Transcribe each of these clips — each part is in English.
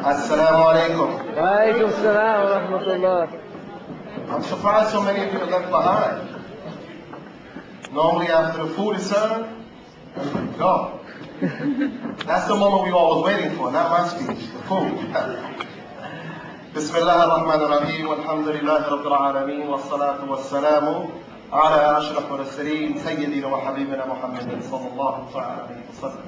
Assalamu alaikum. Wa alaikum assalam wa rahmatullah. I'm surprised so many of you are left behind. Normally after the food is served, everybody go. That's the moment we all was waiting for, not my speech, the food. Bismillah ar-Rahman ar-Rahim, alhamdulillahi rabbil alameen, wassalatu wassalamu ala ashraf al-Mursalin, Sayyidina wa Habibina Muhammadin sallallahu alayhi wa sallam.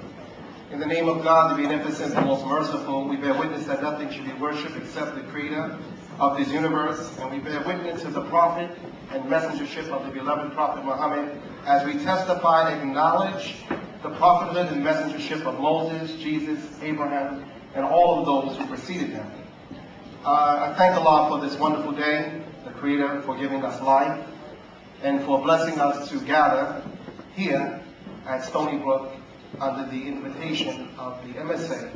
In the name of God, the Beneficent, the Most Merciful, we bear witness that nothing should be worshipped except the Creator of this universe, and we bear witness to the Prophet and messengership of the beloved Prophet Muhammad as we testify and acknowledge the prophethood and messengership of Moses, Jesus, Abraham, and all of those who preceded them. I thank Allah for this wonderful day, the Creator for giving us life, and for blessing us to gather here at Stony Brook under the invitation of the MSA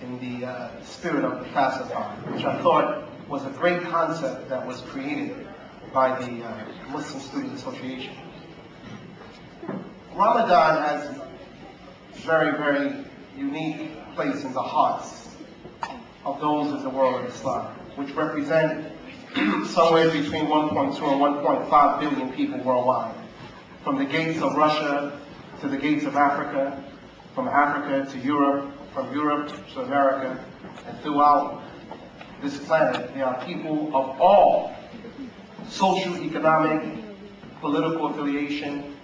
in the spirit of the Fast-a-thon, which I thought was a great concept that was created by the Muslim Student Association. Ramadan has a very, very unique place in the hearts of those in the world of Islam, which represent somewhere between 1.2 and 1.5 billion people worldwide, from the gates of Russia to the gates of Africa, from Africa to Europe, from Europe to America, and throughout this planet, there are people of all social, economic, political affiliation,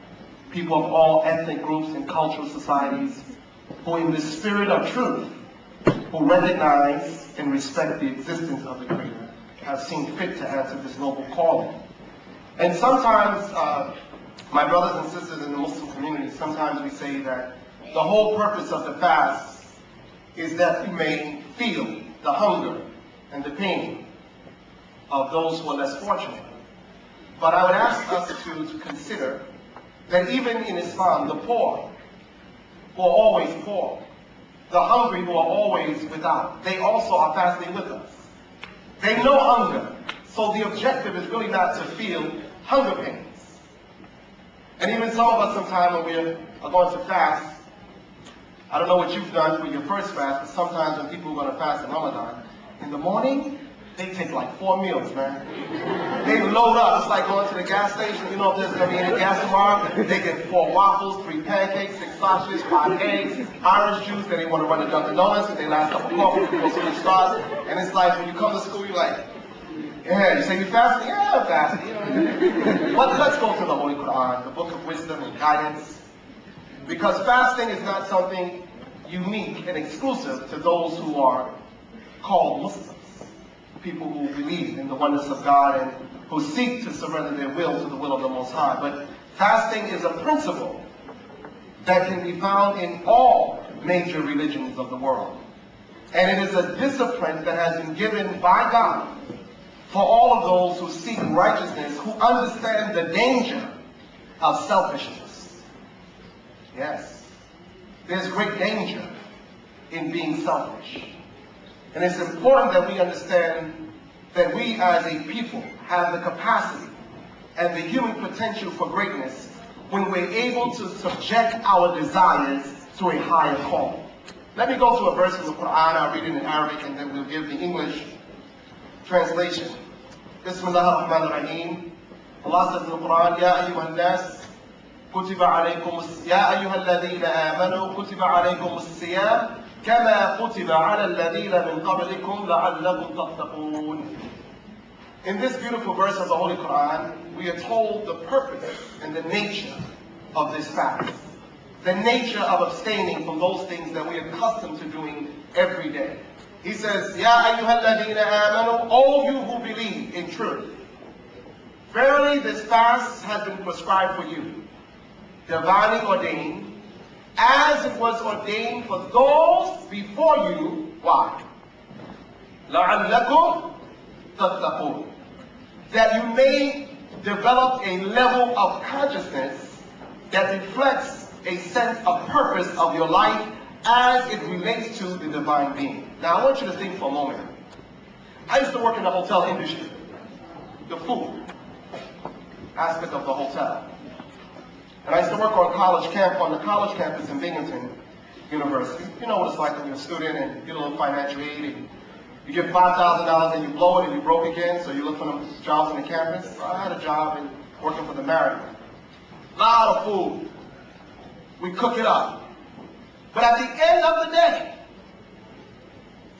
people of all ethnic groups and cultural societies, who in the spirit of truth, who recognize and respect the existence of the Creator, have seen fit to answer this noble calling. And sometimes, my brothers and sisters in the Muslim community, sometimes we say that the whole purpose of the fast is that we may feel the hunger and the pain of those who are less fortunate. But I would ask us to consider that even in Islam, the poor, who are always poor, the hungry who are always without, they also are fasting with us. They know hunger, so the objective is really not to feel hunger pains. And even some of us sometimes when we are going to fast, I don't know what you've done for your first fast, but sometimes when people are going to fast in Ramadan, in the morning, they take like 4 meals, man. They load up. It's like going to the gas station. You know if there's going to be any gas tomorrow. They get 4 waffles, 3 pancakes, 6 sausages, 5 eggs, orange juice. Then they want to run to Dunkin' Donuts and they last cup of coffee before school starts. And it's like when you come to school, you're like, yeah, you say you're fasting? Yeah, I'm fasting. You know? But let's go to the Holy Quran, the book of wisdom and guidance. Because fasting is not something unique and exclusive to those who are called Muslims, people who believe in the oneness of God and who seek to surrender their will to the will of the Most High. But fasting is a principle that can be found in all major religions of the world. And it is a discipline that has been given by God for all of those who seek righteousness, who understand the danger of selfishness. Yes, there's great danger in being selfish. And it's important that we understand that we as a people have the capacity and the human potential for greatness when we're able to subject our desires to a higher call. Let me go to a verse from the Quran. I'll read it in Arabic and then we'll give the English translation. Bismillah ar-Rahman ar-Rahim. Allah says in the Quran, Ya ayyuhan nas, كتب عليكم يا أيها الذين آمنوا كتب عليكم الصيام كما كتب على الذين من قبلكم لعلكم تتقون. In this beautiful verse of the Holy Quran, we are told the purpose and the nature of this fast. The nature of abstaining from those things that we are accustomed to doing every day. He says, Ya ayyuha alladhina amanu, all you who believe in truth. Verily this fast has been prescribed for you, divinely ordained, as it was ordained for those before you. Why? لَعَلَّكُمْ تَتَّقُونَ. That you may develop a level of consciousness that reflects a sense of purpose of your life as it relates to the divine being. Now I want you to think for a moment. I used to work in the hotel industry, the food aspect of the hotel. And I used to work on the college campus in Binghamton University. You know what it's like when you're a student and you get a little financial aid and You get $5,000 and you blow it and you broke again, so you look for them jobs on the campus. So I had a job working for the Marathon. A lot of food. We cook it up. But at the end of the day,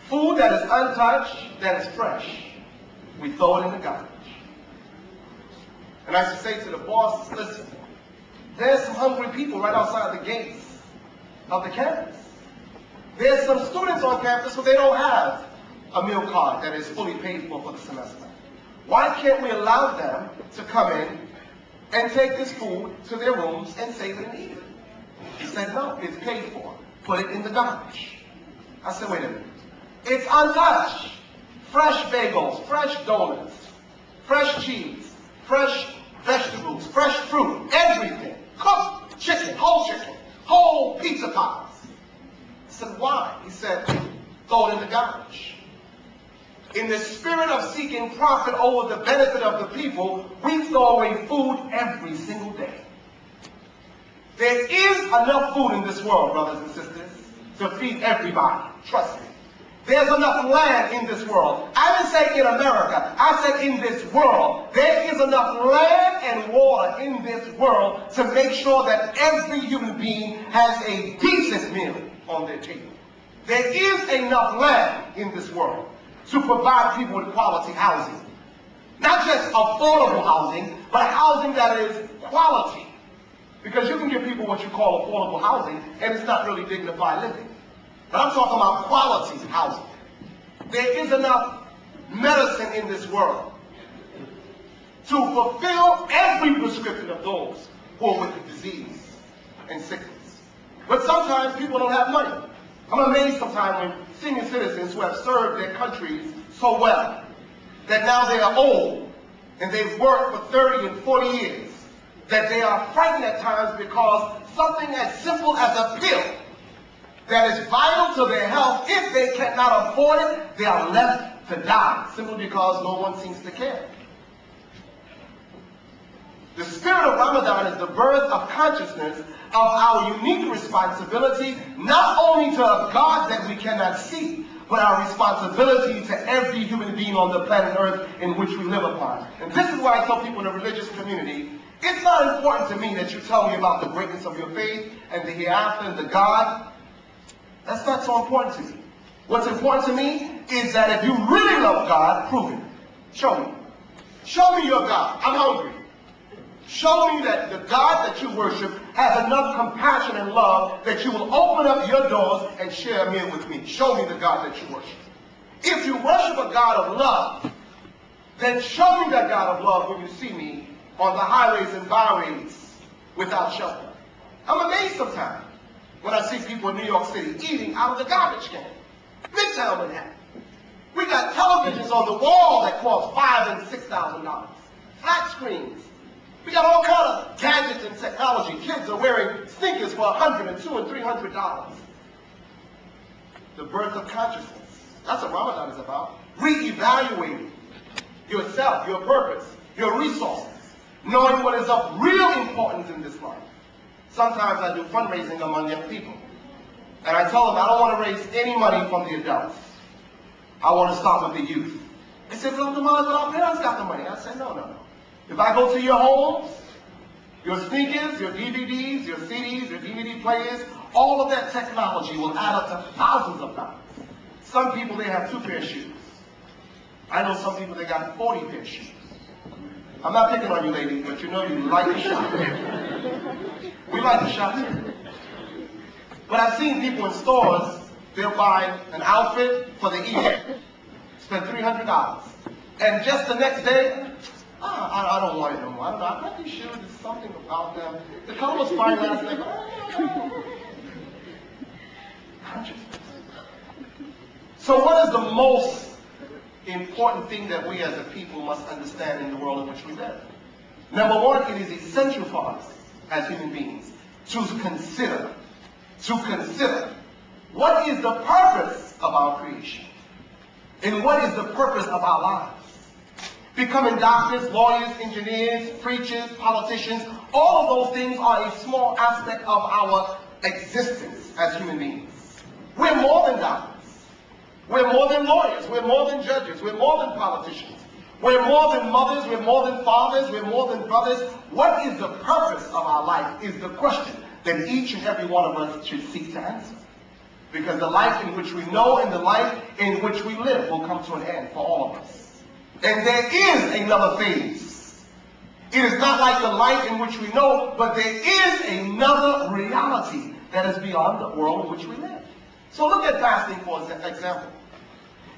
food that is untouched, that is fresh, we throw it in the garbage. And I used to say to the boss, listen, there's some hungry people right outside the gates of the campus. There's some students on campus who they don't have a meal card that is fully paid for the semester. Why can't we allow them to come in and take this food to their rooms and save it and eat it? He said, no, it's paid for. Put it in the garbage. I said, wait a minute. It's untouched. Fresh bagels, fresh donuts, fresh cheese, fresh vegetables, fresh fruit, everything. Cooked chicken, whole pizza pies. I said, why? He said, throw it in the garbage. In the spirit of seeking profit over the benefit of the people, we throw away food every single day. There is enough food in this world, brothers and sisters, to feed everybody. Trust me. There's enough land in this world. I didn't say in America. I said in this world. There is enough land and water in this world to make sure that every human being has a decent meal on their table. There is enough land in this world to provide people with quality housing. Not just affordable housing, but housing that is quality. Because you can give people what you call affordable housing, and it's not really dignified living. But I'm talking about quality housing. There is enough medicine in this world to fulfill every prescription of those who are with the disease and sickness. But sometimes people don't have money. I'm amazed sometimes when senior citizens who have served their countries so well that now they are old and they've worked for 30 and 40 years, that they are frightened at times because something as simple as a pill that is vital to their health, if they cannot afford it, they are left to die, simply because no one seems to care. The spirit of Ramadan is the birth of consciousness of our unique responsibility, not only to a God that we cannot see, but our responsibility to every human being on the planet Earth in which we live upon. And this is why I tell people in the religious community, it's not important to me that you tell me about the greatness of your faith and the hereafter and the God. That's not so important to me. What's important to me is that if you really love God, prove it. Show me. Show me your God. I'm hungry. Show me that the God that you worship has enough compassion and love that you will open up your doors and share a meal with me. Show me the God that you worship. If you worship a God of love, then show me that God of love when you see me on the highways and byways without shelter. I'm amazed sometimes when I see people in New York City eating out of the garbage can. Midtown Manhattan. We got televisions on the wall that cost $5,000 and $6,000. Flat screens. We got all kinds of gadgets and technology. Kids are wearing sneakers for $100 and $200 and $300. The birth of consciousness. That's what Ramadan is about. Reevaluating yourself, your purpose, your resources. Knowing what is of real importance in this life. Sometimes I do fundraising among young people. And I tell them I don't want to raise any money from the adults. I want to start with the youth. They say, well, Abdul Malik, our parents got the money. I say, no. If I go to your homes, your sneakers, your DVDs, your CDs, your DVD players, all of that technology will add up to thousands of dollars. Some people, they have 2 pairs of shoes. I know some people, they got 40 pairs of shoes. I'm not picking on you ladies, but you know you like to shop. We like to shop too. But I've seen people in stores, they'll buy an outfit for the evening, spend $300. And just the next day, I don't want it no more. I don't know. I got these shoes, there's something about them. The color was fine last night. Consciousness. So what is the most important thing that we as a people must understand in the world in which we live? Number one, it is essential for us as human beings to consider what is the purpose of our creation and what is the purpose of our lives. Becoming doctors, lawyers, engineers, preachers, politicians, all of those things are a small aspect of our existence as human beings. We're more than doctors. We're more than lawyers. We're more than judges. We're more than politicians. We're more than mothers. We're more than fathers. We're more than brothers. What is the purpose of our life is the question that each and every one of us should seek to answer. Because the life in which we know and the life in which we live will come to an end for all of us. And there is another phase. It is not like the life in which we know, but there is another reality that is beyond the world in which we live. So look at fasting for example.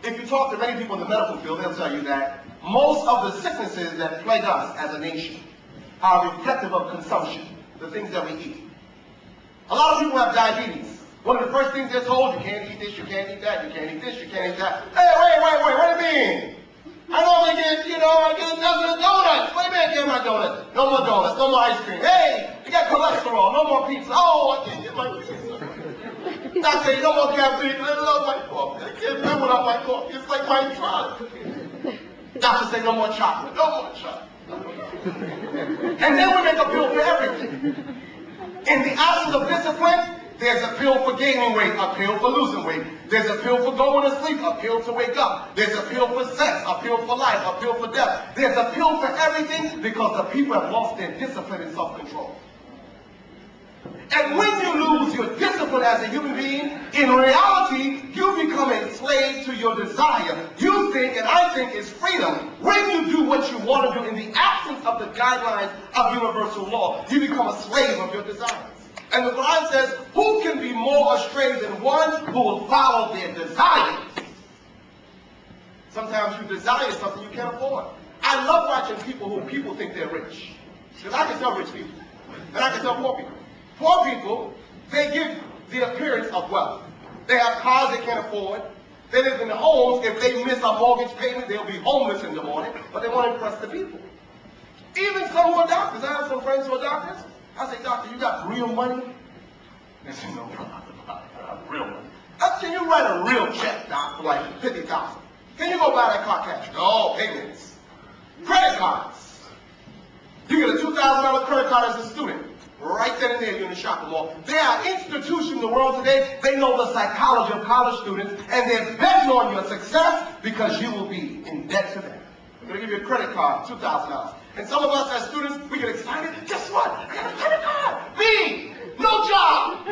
If you talk to many people in the medical field, they'll tell you that most of the sicknesses that plague us as a nation are reflective of consumption, the things that we eat. A lot of people have diabetes. One of the first things they're told, you can't eat this, you can't eat that, you can't eat this, you can't eat that. Hey, wait, what do you mean? I normally get, I get a dozen of donuts. Wait a minute, get my donuts. No more donuts, no more ice cream. Hey, you got cholesterol, no more pizza. Oh, I can't get my pizza. Doctor say, no more caffeine. I love my coffee. I can't live without my coffee. It's like my drug. Doctor say, no more chocolate, no more chocolate. And then we make a pill for everything. In the absence of discipline, there's a pill for gaining weight, a pill for losing weight. There's a pill for going to sleep, a pill to wake up. There's a pill for sex, a pill for life, a pill for death. There's a pill for everything because the people have lost their discipline and self-control. And when you lose your discipline as a human being, in reality, you become a slave to your desire. You think, and I think, is freedom. When you do what you want to do in the absence of the guidelines of universal law, you become a slave of your desires. And the Quran says, who can be more astray than one who will follow their desires? Sometimes you desire something you can't afford. I love watching people who people think they're rich. Because I can tell rich people. And I can tell poor people. Poor people, they give the appearance of wealth. They have cars they can't afford. They live in the homes. If they miss a mortgage payment, they'll be homeless in the morning. But they want to impress the people. Even some who are doctors. I have some friends who are doctors. I say, doctor, you got real money? They say, no, brother, I have real money. Can you write a real check, doc, for like $50,000? Can you go buy that car cash? No, payments. Credit cards. You get a $2,000 credit card as a student. Right then and there, you're in the shopping mall. There are institutions in the world today, they know the psychology of college students, and they're betting on your success because you will be in debt to them. They're going to give you a credit card, $2,000. And some of us as students, we get excited. Guess what? I got a credit card. Me, no job,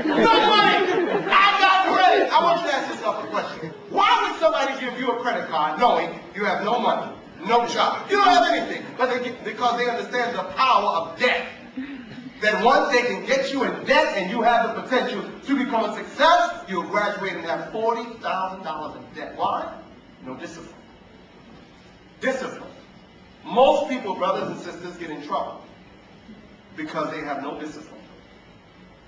no money. I got credit. I want you to ask yourself a question. Why would somebody give you a credit card knowing you have no money, no job? You don't have anything, but because they understand the power of debt. That once they can get you in debt and you have the potential to become a success, you'll graduate and have $40,000 in debt. Why? No discipline. Discipline. Most people, brothers and sisters, get in trouble because they have no discipline.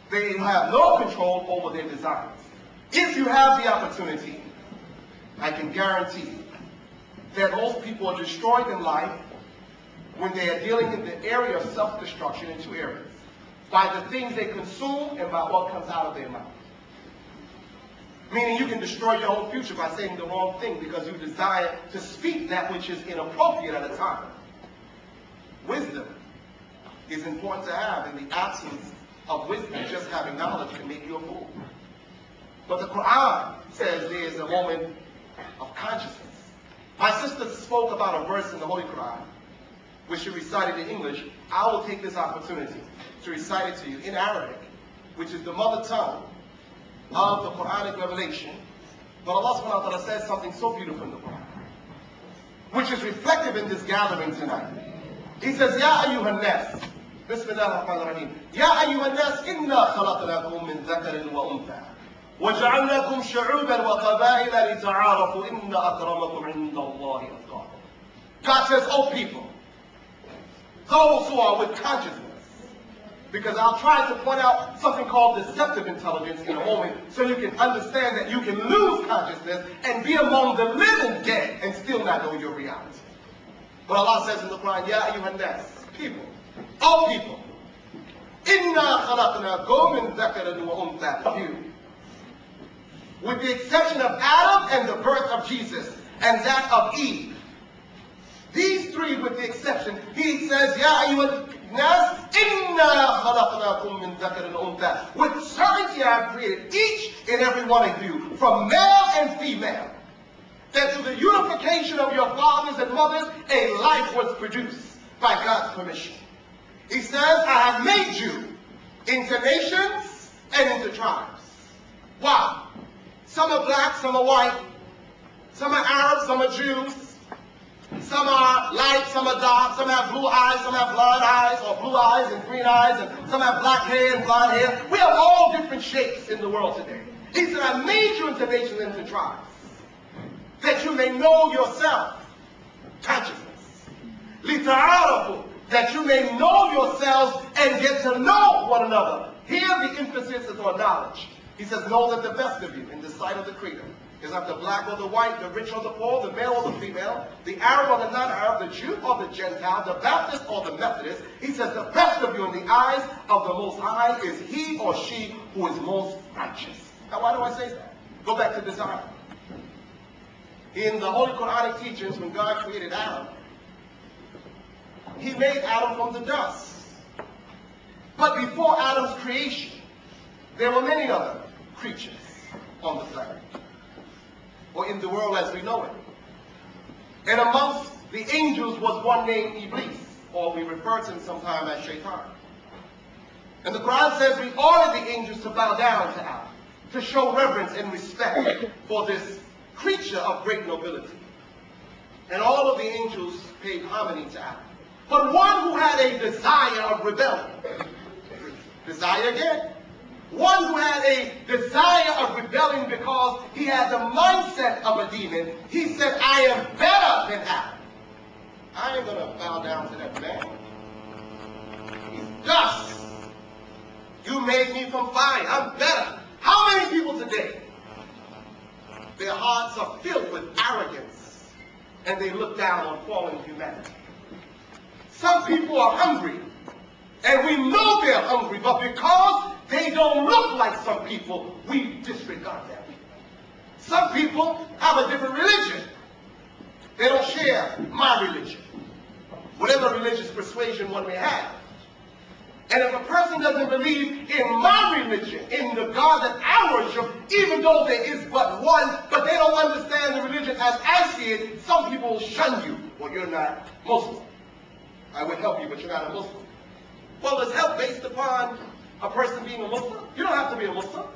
They have no control over their desires. If you have the opportunity, I can guarantee that most people are destroyed in life when they are dealing in the area of self-destruction in two areas. By the things they consume and by what comes out of their mouth. Meaning you can destroy your own future by saying the wrong thing because you desire to speak that which is inappropriate at a time. Wisdom is important to have. In the absence of wisdom, just having knowledge can make you a fool. But the Quran says there is a moment of consciousness. My sister spoke about a verse in the Holy Quran, which she recited in English. I will take this opportunity to recite it to you in Arabic, which is the mother tongue of the Quranic revelation. But Allah subhanahu wa ta'ala says something so beautiful in the Quran, which is reflective in this gathering tonight. He says, Ya ayyuhan nas, Bismillah ar-Rahman ar-Rahim, Ya ayyuhan nas, inna khalaqnakum min dhakarin wa untha, وَجَعَلْنَاكُمْ شُعُوبًا وَقَبَائِلَ لِتَعَارَفُوا إِنَّ أَكْرَمَكُمْ عِنْدَ اللَّهِ أَتْقَاكُمْ. God says, oh people, those who are with consciousness, because I'll try to point out something called deceptive intelligence in a moment so you can understand that you can lose consciousness and be among the living dead and still not know your reality. But Allah says in the Quran, Ya ayyuhan nas, people, all people, Inna khalaqnakum min dhakarin wa untha. With the exception of Adam and the birth of Jesus and that of Eve. These three with the exception, he says, Ya ayyuhan nas, inna khalaqnakum min dhakarin wa untha. With certainty I have created each and every one of you from male and female, that through the unification of your fathers and mothers, a life was produced by God's permission. He says, I have made you into nations and into tribes. Why? Some are black, some are white, some are Arabs, some are Jews, some are light, some are dark, some have blue eyes, some have blonde eyes, or blue eyes and green eyes, and some have black hair and blonde hair. We have all different shapes in the world today. He said, I made you into nations and into tribes, that you may know yourself, consciousness. Lita'arafu, that you may know yourselves and get to know one another. Here the emphasis is on knowledge. He says, know that the best of you in the sight of the Creator is not the black or the white, the rich or the poor, the male or the female, the Arab or the non-Arab, the Jew or the Gentile, the Baptist or the Methodist. He says the best of you in the eyes of the Most High is he or she who is most righteous. Now why do I say that? Go back to design. In the Holy Quranic teachings, when God created Adam, he made Adam from the dust. But before Adam's creation, there were many other creatures on the planet, or in the world as we know it. And amongst the angels was one named Iblis, or we refer to him sometimes as Shaitan. And the Quran says we ordered the angels to bow down to Adam, to show reverence and respect for this creature of great nobility. And all of the angels paid homage to Adam. But one who had a desire of rebellion, desire again, one who had a desire of rebellion because he had the mindset of a demon, he said, I am better than Adam. I ain't going to bow down to that man. He's dust. You made me from fire. I'm better. How many people today, their hearts are filled with arrogance and they look down on fallen humanity? Some people are hungry and we know they're hungry, but because they don't look like some people, we disregard them. Some people have a different religion. They don't share my religion, whatever religious persuasion one may have. And if a person doesn't believe in my religion, in the God that I worship, even though there is but one, but they don't understand the religion as I see it, some people will shun you. Well, you're not Muslim. I would help you, but you're not a Muslim. Well, is help based upon a person being a Muslim? You don't have to be a Muslim.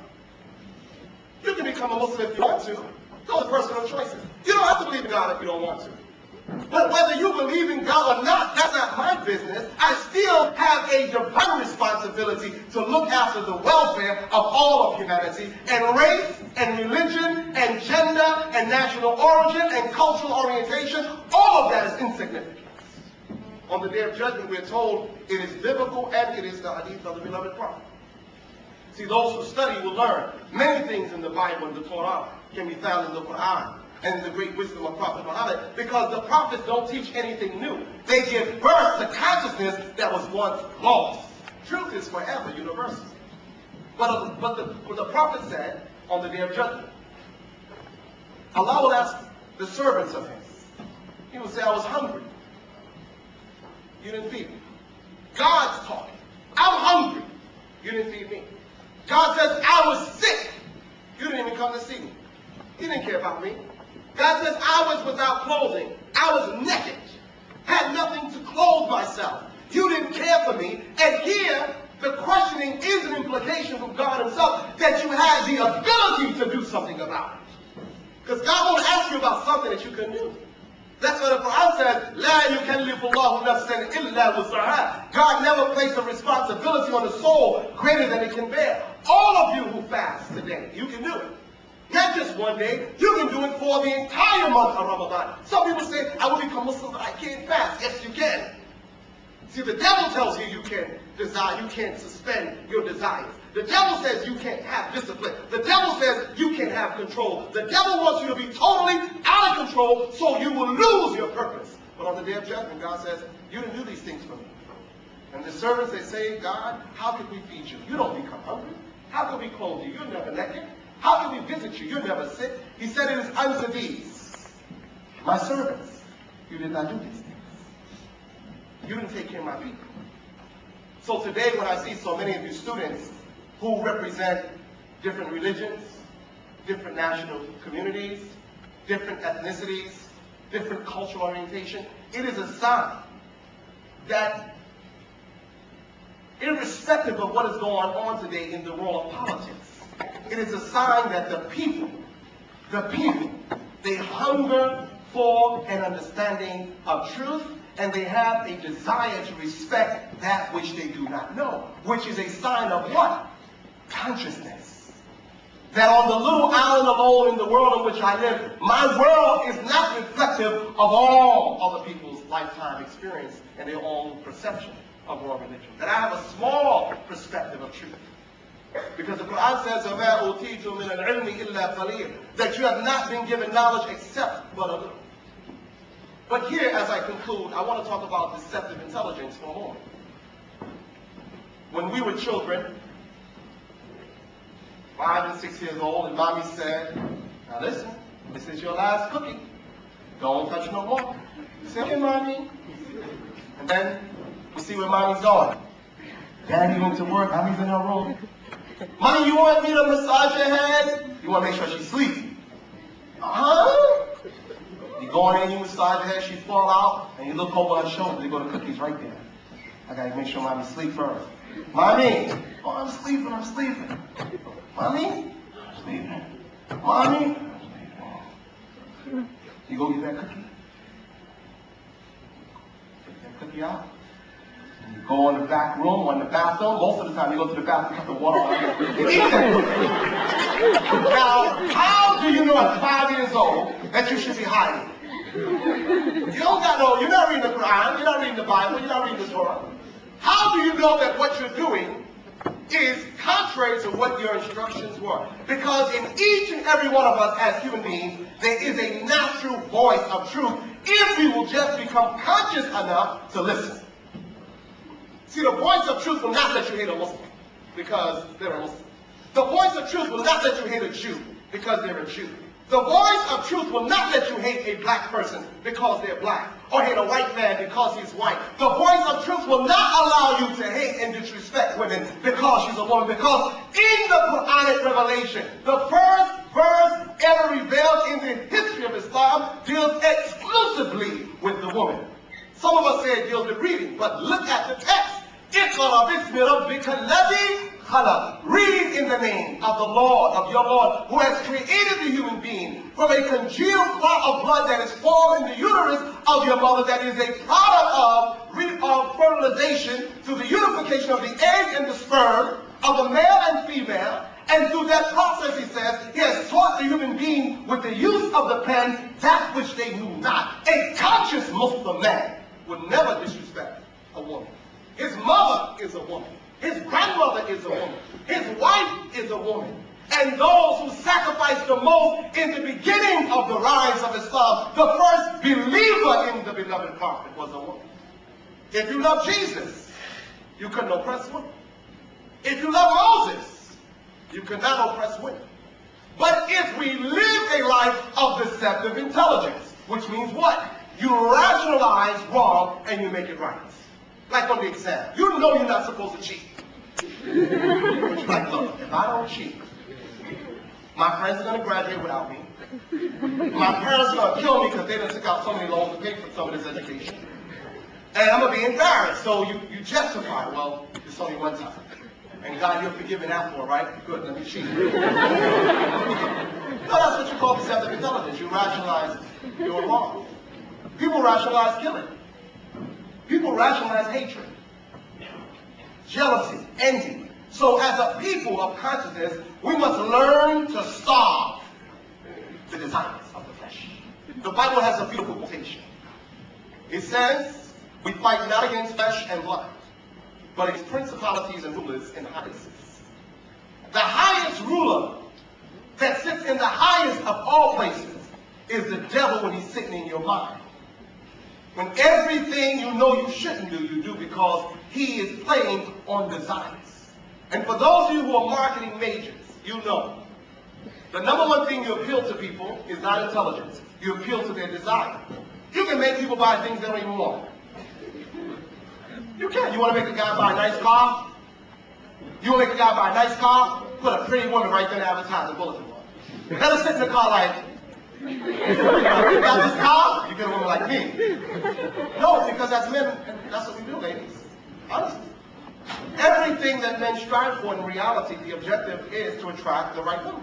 You can become a Muslim if you want to. Those are personal choices. You don't have to believe in God if you don't want to. But whether you believe in God or not, that's not my business. I still have a divine responsibility to look after the welfare of all of humanity, and race and religion and gender and national origin and cultural orientation, all of that is insignificant. On the day of judgment, we're told it is biblical and it is the hadith of the beloved prophet. See, those who study will learn many things in the Bible and the Torah can be found in the Quran and the great wisdom of Prophet Muhammad, because the prophets don't teach anything new. They give birth to consciousness that was once lost. Truth is forever universal. But the prophet said on the day of judgment, Allah will ask the servants of his. He will say, I was hungry. You didn't feed me. God's talking. I'm hungry. You didn't feed me. God says, I was sick. You didn't even come to see me. He didn't care about me. God says, I was without clothing. I was naked. Had nothing to clothe myself. You didn't care for me. And here, the questioning is an implication from God himself that you had the ability to do something about it. Because God won't ask you about something that you couldn't do. That's what the Quran says, La yukallifu Allahu nafsan illa wus'aha. God never placed a responsibility on the soul greater than it can bear. All of you who fast today, you can do it. Not just one day, you can do it for the entire month of Ramadan. Some people say, I will become Muslim, but I can't fast. Yes, you can. See, the devil tells you you can't desire, you can't suspend your desires. The devil says you can't have discipline. The devil says you can't have control. The devil wants you to be totally out of control so you will lose your purpose. But on the day of judgment, God says, you didn't do these things for me. And the servants, they say, God, how could we feed you? You don't become hungry. How could we clothe you? You're never naked. How can we visit you? You're never sick. He said it is unto these, my servants, you did not do these things. You didn't take care of my people. So today when I see so many of you students who represent different religions, different national communities, different ethnicities, different cultural orientation. It is a sign that irrespective of what is going on today in the world of politics, it is a sign that the people, they hunger for an understanding of truth, and they have a desire to respect that which they do not know, which is a sign of what? Consciousness. That on the little island alone in the world in which I live, my world is not reflective of all other people's lifetime experience and their own perception of world religion. That I have a small perspective of truth. Because the Quran says, وَمَا أُوتِيتُم مِّنَ الْعِلْمِ إِلَّا قَلِيلٌ, that you have not been given knowledge except but a little. But here, as I conclude, I want to talk about deceptive intelligence for a moment. When we were children, 5 and 6 years old, and mommy said, now listen, this is your last cookie. Don't touch no more. Say, okay, mommy. And then we see where mommy's going. Daddy went to work, mommy's in her room. Mommy, you want me to massage your head? You want to make sure she's asleep. Uh-huh. You go in there, you massage her head, she fall out, and you look over her shoulder, there go the cookies right there. I gotta make sure mommy sleep first. Mommy, oh, I'm sleeping. Mommy, I'm sleeping. Mommy, I'm sleeping. You go get that cookie. Take that cookie out. And you go in the back room or in the bathroom. Most of the time you go to the bathroom, cut the water on. You eat that cookie. Now, how do you know at 5 years old that you should be hiding? You don't got no, you're not reading the Quran, you're not reading the Bible, you're not reading the Torah. How do you know that what you're doing is contrary to what your instructions were? Because in each and every one of us as human beings, there is a natural voice of truth if we will just become conscious enough to listen. See, the voice of truth will not let you hate a Muslim because they're a Muslim. The voice of truth will not let you hate a Jew because they're a Jew. The voice of truth will not let you hate a black person because they're black, or hate a white man because he's white. The voice of truth will not allow you to hate and disrespect women because she's a woman, because in the Quranic revelation, the first verse ever revealed in the history of Islam deals exclusively with the woman. Some of us say it deals with reading, but look at the text. اقرأ باسم ربك الذي خلق. Read in the name of the Lord, of your Lord, who has created the human being from a congealed clot of blood that is formed in the uterus of your mother, that is a product of fertilization through the unification of the egg and the sperm of the male and female. And through that process, he says, he has taught the human being with the use of the pen that which they knew not. A conscious Muslim man would never disrespect a woman. His mother is a woman. His grandmother is a woman. His wife is a woman. And those who sacrificed the most in the beginning of the rise of Islam, the first believer in the beloved prophet was a woman. If you love Jesus, you couldn't oppress women. If you love Moses, you could not oppress women. But if we live a life of deceptive intelligence, which means what? You rationalize wrong and you make it right. Like on the exam. You know you're not supposed to cheat. Like, look, if I don't cheat, my friends are going to graduate without me. My parents are going to kill me because they done took out so many loans to pay for some of this education. And I'm going to be embarrassed. So you justify, well, it's only one time. And God, you're forgiving that for, right? Good, let me cheat. No, that's what you call deceptive intelligence. You rationalize your wrong. People rationalize killing. People rationalize hatred, jealousy, envy. So as a people of consciousness, we must learn to starve the desires of the flesh. The Bible has a beautiful quotation. It says, we fight not against flesh and blood, but against principalities and rulers in high places. The highest ruler that sits in the highest of all places is the devil when he's sitting in your mind. When everything you know you shouldn't do, you do because he is playing on desires. And for those of you who are marketing majors, you know, the number one thing you appeal to people is not intelligence. You appeal to their desire. You can make people buy things they don't even want. You can. You want to make a guy buy a nice car? You want to make a guy buy a nice car? Put a pretty woman right there to advertise a bulletin board. Let her sit in the car like, you got this car? You get a woman like me. No, because as men, that's what we do, ladies. Honestly. Everything that men strive for in reality, the objective is to attract the right woman.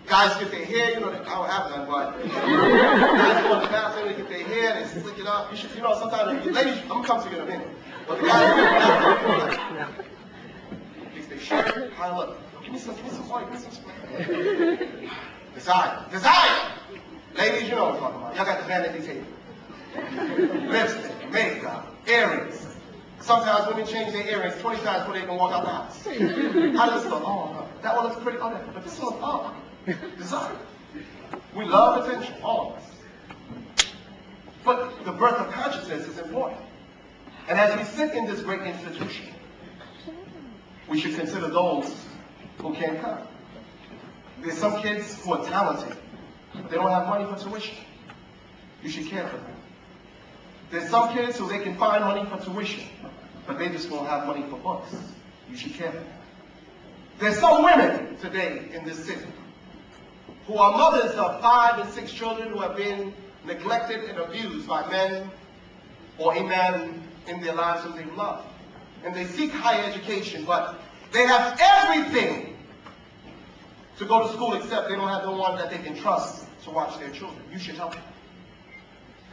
Guys get their hair, you know, I don't have none, but guys go in the bathroom, they get their hair, they slick it up. You should, you know, sometimes, ladies, I'm gonna come to you in a minute. But the guys fix their shirt, high look. Give me some white, give me some spray. Desire. Ladies, you know what I'm talking about. Y'all got the vanity table. Lipstick, makeup, earrings. Sometimes women change their earrings 20 times before they can walk out the house. How does this look? Oh, no. That one looks pretty. Oh, no. But this one, oh, desire. We love attention, all of us. But the birth of consciousness is important. And as we sit in this great institution, we should consider those who can't come. There's some kids who are talented, but they don't have money for tuition. You should care for them. There's some kids who they can find money for tuition, but they just won't have money for books. You should care for them. There's some women today in this city who are mothers of 5 and 6 children who have been neglected and abused by men or a man in their lives whom they love. And they seek higher education, but they have everything to go to school except they don't have no one that they can trust to watch their children. You should help them.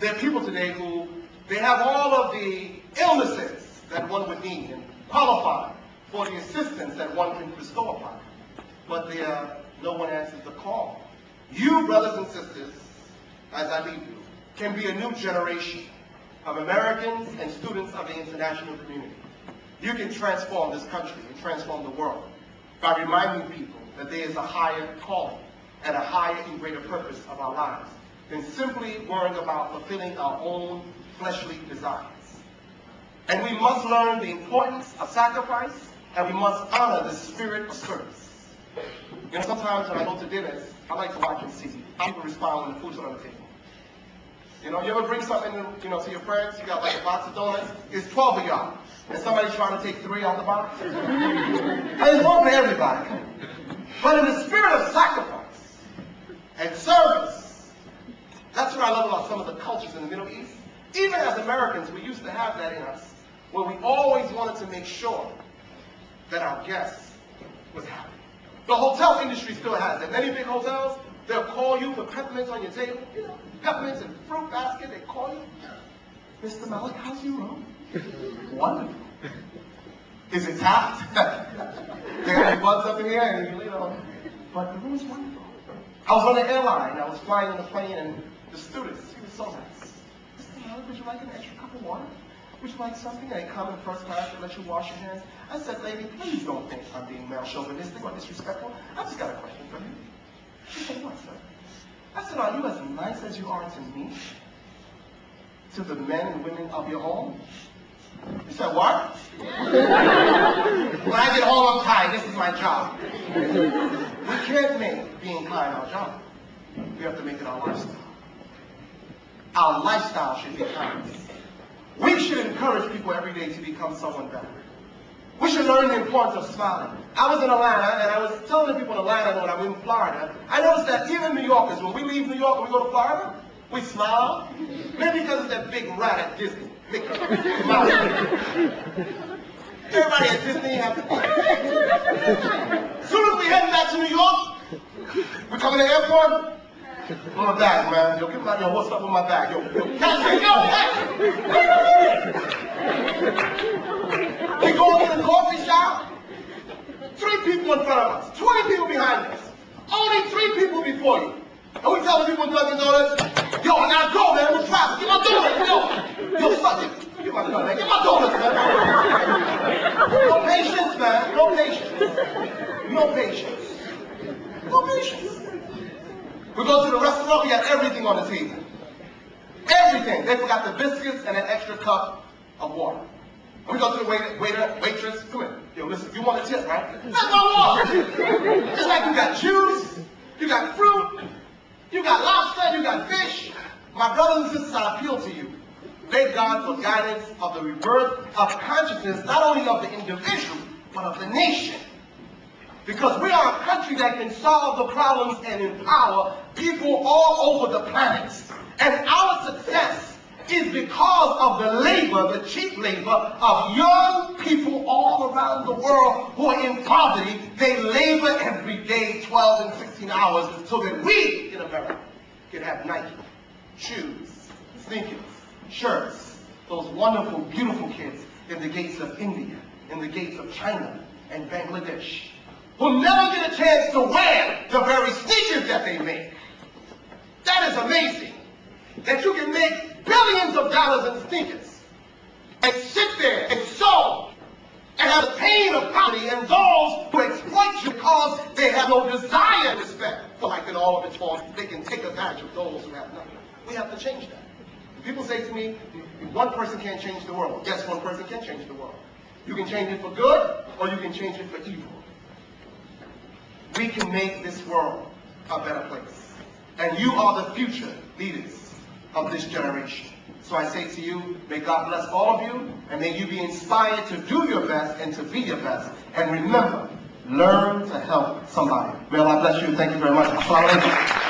There are people today who, they have all of the illnesses that one would need and qualify for the assistance that one can bestow upon them. But no one answers the call. You, brothers and sisters, as I leave you, can be a new generation of Americans and students of the international community. You can transform this country and transform the world by reminding people that there is a higher calling and a higher and greater purpose of our lives than simply worrying about fulfilling our own fleshly desires. And we must learn the importance of sacrifice, and we must honor the spirit of service. You know, sometimes when I go to dinners, I like to watch and see how people respond when the food's on the table. You know, you ever bring something, you know, to your friends, you got like a box of donuts, it's 12 of y'all, and somebody's trying to take 3 out the box? And it's wrong for everybody. But in the spirit of sacrifice and service, that's what I love about some of the cultures in the Middle East. Even as Americans, we used to have that in us, where we always wanted to make sure that our guests was happy. The hotel industry still has it. Many big hotels, they'll call you for peppermints on your table. You know, peppermints and fruit basket, they call you. Mr. Malik, how's your room? Wonderful. Is it tapped? There got any bugs up in here, and you know, but the room is wonderful. I was on the airline, I was flying on the plane, and the stewardess, he was so nice. Mr. Malik, would you like an extra cup of water? Would you like something? And they come in first class and let you wash your hands. I said, lady, please don't think I'm being male chauvinistic or disrespectful. I just got a question for you. She said, what, sir? I said, are you as nice as you are to me? To the men and women of your home? You said, what? When I get home, I'm tired. This is my job. We can't make being kind our job. We have to make it our lifestyle. Our lifestyle should be kindness. We should encourage people every day to become someone better. We should learn the importance of smiling. I was in Atlanta, and I was telling the people in Atlanta when I was in Florida, I noticed that even New Yorkers, when we leave New York and we go to Florida, we smile. Maybe because of that big rat at Disney. Mickey. Everybody at Disney has to. As soon as we head back to New York, we come to the airport. On my bag, man. Yo, give me yo, what's up with my bag? Yo, catch me, yo, catch me. We go into the coffee shop. 3 people in front of us, 20 people behind us, only 3 people before you. And we tell the people in Dunkin' Donuts, yo, I gotta go, man. We're traffic. Get my donuts, yo, suck it. Get my donuts, get my donuts, man. No patience, man. No patience. No patience. No patience. We go to the restaurant, we got everything on the table. Everything. They forgot the biscuits and an extra cup of water. And we go to the waitress, come here. Yo, listen, you want a tip, right? That's my water. It's like you got juice, you got fruit, you got lobster, you got fish. My brothers and sisters, I appeal to you. Thank God for guidance of the rebirth of consciousness, not only of the individual, but of the nation. Because we are a country that can solve the problems and empower people all over the planet. And our success is because of the labor, the cheap labor of young people all around the world who are in poverty. They labor every day 12 and 16 hours so that we in America can have Nike, shoes, sneakers, shirts, those wonderful, beautiful kids in the gates of India, in the gates of China and Bangladesh, who never get a chance to wear the very sneakers that they make. That is amazing, that you can make billions of dollars in sneakers and sit there and sew and have the pain of poverty and those who exploit you because they have no desire and respect for life in all of its forms. They can take advantage of those who have nothing. We have to change that. People say to me, one person can't change the world. Yes, one person can change the world. You can change it for good or you can change it for evil. We can make this world a better place. And you are the future leaders of this generation. So I say to you, may God bless all of you, and may you be inspired to do your best and to be your best. And remember, learn to help somebody. May Allah bless you. Thank you very much. Assalamu alaikum.